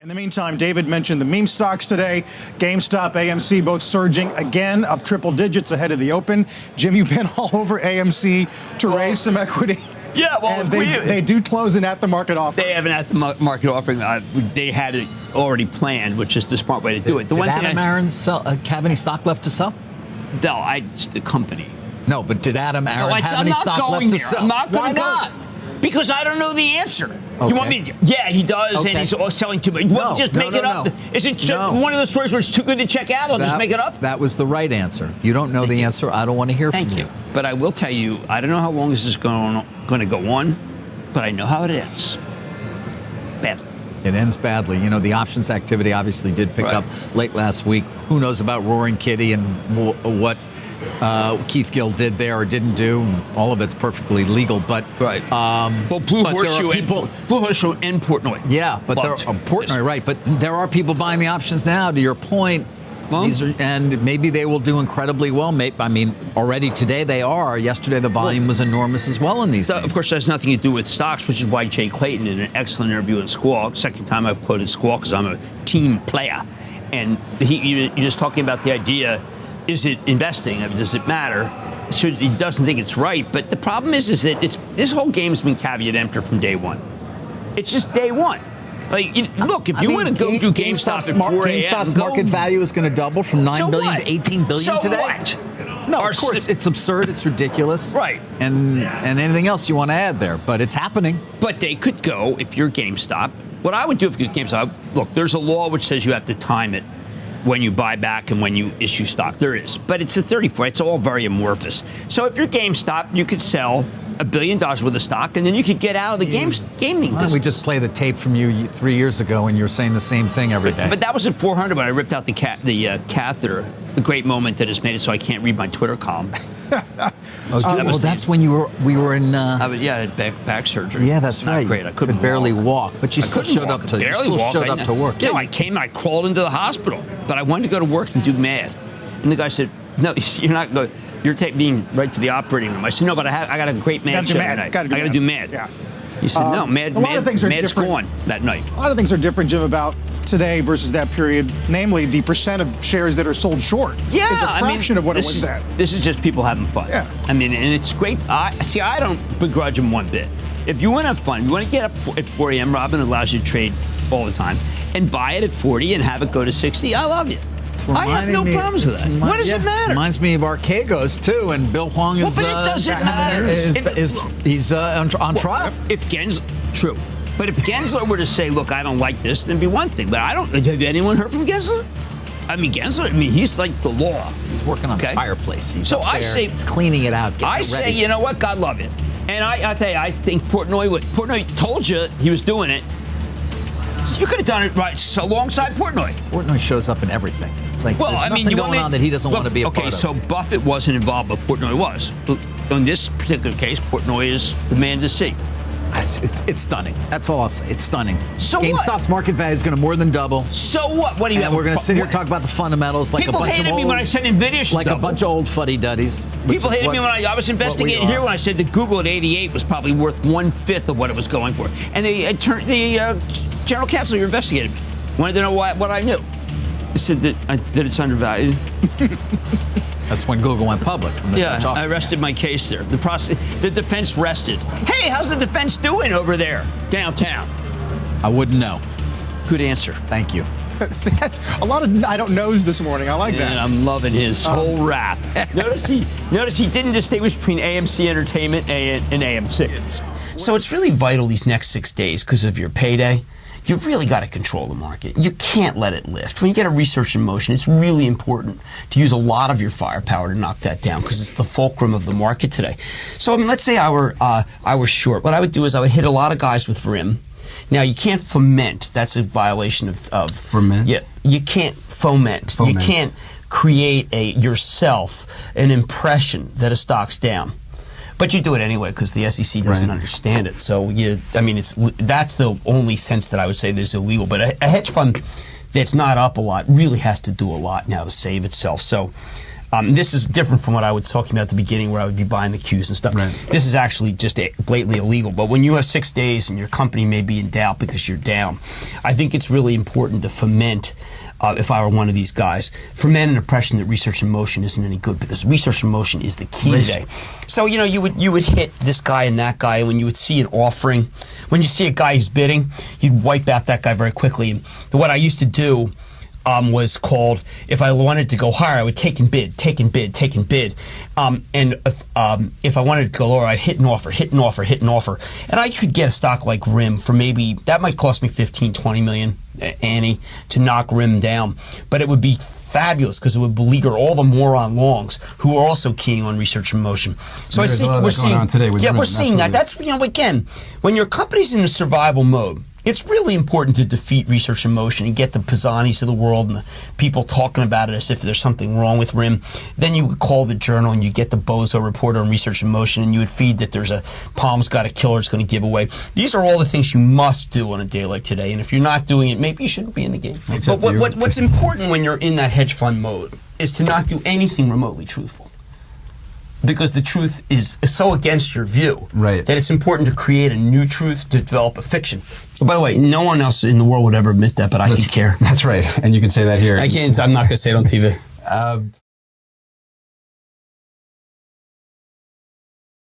In the meantime, David mentioned the meme stocks today. GameStop, AMC, both surging again, up triple digits ahead of the open. Jim, you've been all over AMC to raise some equity. Yeah, well, and they do close an at-the-market offering. They have an at-the-market offering. They had it already planned, which is the smart way to do it. Did Adam Aaron have any stock left to sell? No, it's the company. No, but did Adam Aaron have any stock left to sell? I'm not going to go. Why not? Because I don't know the answer. Okay. You want me to? Yeah, he does, and he's selling too much. No, just make it up. Is it one of those stories where it's too good to check out? I'll just make it up? That was the right answer. If you don't know the answer, I don't want to hear from you. Thank you. But I will tell you, I don't know how long this is going to go on, but I know how it ends. Badly. It ends badly. You know, the options activity obviously did pick up late last week. Who knows about Roaring Kitty and what Keith Gill did there or didn't do? All of it's perfectly legal, but well, Blue Horseshoe and Portnoy. Yeah, but Portnoy, right? But there are people buying the options now. To your point, and maybe they will do incredibly well. I mean, already today they are. Yesterday the volume was enormous as well in these. Of course, that has nothing to do with stocks, which is why Jay Clayton, in an excellent interview in Squawk, second time I've quoted Squawk because I'm a team player, and you're just talking about the idea. Is it investing? I mean, does it matter? He doesn't think it's right. But the problem is that this whole game's been caveat emptor from day one. It's just day one. Like, look, if you want to go do GameStop at 4 a.m., GameStop's market value is going to double from $9 billion to $18 billion today. What? No, of course, it's absurd. It's ridiculous. Right. And anything else you want to add there. But it's happening. But they could go, if you're GameStop, what I would do if you're GameStop, look, there's a law which says you have to time it when you buy back and when you issue stock. There is. But it's a 34. It's all very amorphous. So if you're GameStop, you could sell $1 billion worth of stock, and then you could get out of the gaming business. Why don't we just play the tape from you 3 years ago when you were saying the same thing every day? But that was at 400 when I ripped out the catheter. A great moment that has made it so I can't read my Twitter column. That's when we were in. I had back surgery. Yeah, that's right. Great. I couldn't barely walk, but you still showed up to work. No, I crawled into the hospital, but I wanted to go to work and do MAD. And the guy said, "No, you're not going. You're taking me right to the operating room." I said, "No, but I got a great MAD show tonight. I got to do MAD." Yeah. He said, "No, MAD's gone that night." A lot of things are different, Jim, about today versus that period. Namely, the percent of shares that are sold short is a fraction of what it was then. This is just people having fun. Yeah. I mean, and it's great. I don't begrudge them one bit. If you want to have fun, you want to get up at 4 a.m., Robin allows you to trade all the time, and buy it at 40 and have it go to 60, I love you. I have no problems with that. What does it matter? Reminds me of Archegos too, and Bill Huang is. But it doesn't matter. He's on trial. If Gensler were to say, "Look, I don't like this," then it'd be one thing. But I don't. Have anyone heard from Gensler? I mean, he's like the law. He's working on the fireplace. So I say, it's cleaning it out. I say, you know what? God love it. And I tell you, I think Portnoy told you he was doing it. You could have done it right alongside Portnoy. Portnoy shows up in everything. It's like there's nothing going on that he doesn't want to be a part of. Okay, so Buffett wasn't involved, but Portnoy was. In this particular case, Portnoy is the man to see. It's stunning. That's all I'll say. It's stunning. So GameStop's market value is going to more than double. So what? What do you have? And we're going to sit here and talk about the fundamentals like people a bunch hated of old, me when I said Nvidia should double. A bunch of old fuddy-duddies. People hated me when I was investigating here when I said that Google at 88 was probably worth 1/5 of what it was going for. And the general counsel who investigated me wanted to know what I knew. He said that it's undervalued. That's when Google went public. Yeah, I rested my case there. The defense rested. Hey, how's the defense doing over there downtown? I wouldn't know. Good answer. Thank you. See, that's a lot of I don't knows this morning. I like that. And I'm loving his whole rap. Notice he didn't distinguish between AMC Entertainment and AMC. So it's really vital these next 6 days because of your payday. You've really got to control the market. You can't let it lift. When you get a research in motion, it's really important to use a lot of your firepower to knock that down because it's the fulcrum of the market today. So, I mean, let's say I were short. What I would do is I would hit a lot of guys with RIM. Now, you can't foment. That's a violation of Ferment? Yeah, you can't foment. You can't create yourself an impression that a stock's down. But you do it anyway because the SEC doesn't understand it. So that's the only sense that I would say this is illegal. But a hedge fund that's not up a lot really has to do a lot now to save itself. So This is different from what I was talking about at the beginning, where I would be buying the Qs and stuff. Right. This is actually just blatantly illegal. But when you have 6 days and your company may be in doubt because you're down, I think it's really important to foment. If I were one of these guys, foment an impression that research in motion isn't any good, because research in motion is the key today. So you would hit this guy and that guy, and when you would see an offering, when you see a guy who's bidding, you'd wipe out that guy very quickly. And what I used to do was called, if I wanted to go higher, I would take and bid. And if I wanted to go lower, I'd hit an offer. And I could get a stock like RIM for maybe, that might cost me 15, 20 million, Annie, to knock RIM down. But it would be fabulous because it would beleaguer all the moron longs who are also keying on research in motion. So There's a lot of that going on today with RIM, we're seeing that. That's, again, when your company's in a survival mode, it's really important to defeat research in motion and get the Pisanis of the world and the people talking about it as if there's something wrong with RIM. Then you would call the journal and you get the bozo reporter on research in motion, and you would feed that there's a Palm's got a killer it's going to give away. These are all the things you must do on a day like today, and if you're not doing it, maybe you shouldn't be in the game. But what's important when you're in that hedge fund mode is to not do anything remotely truthful. Because the truth is so against your view that it's important to create a new truth, to develop a fiction. By the way, no one else in the world would ever admit that, but I can care. That's right, and you can say that here. I can't. I'm not going to say it on TV.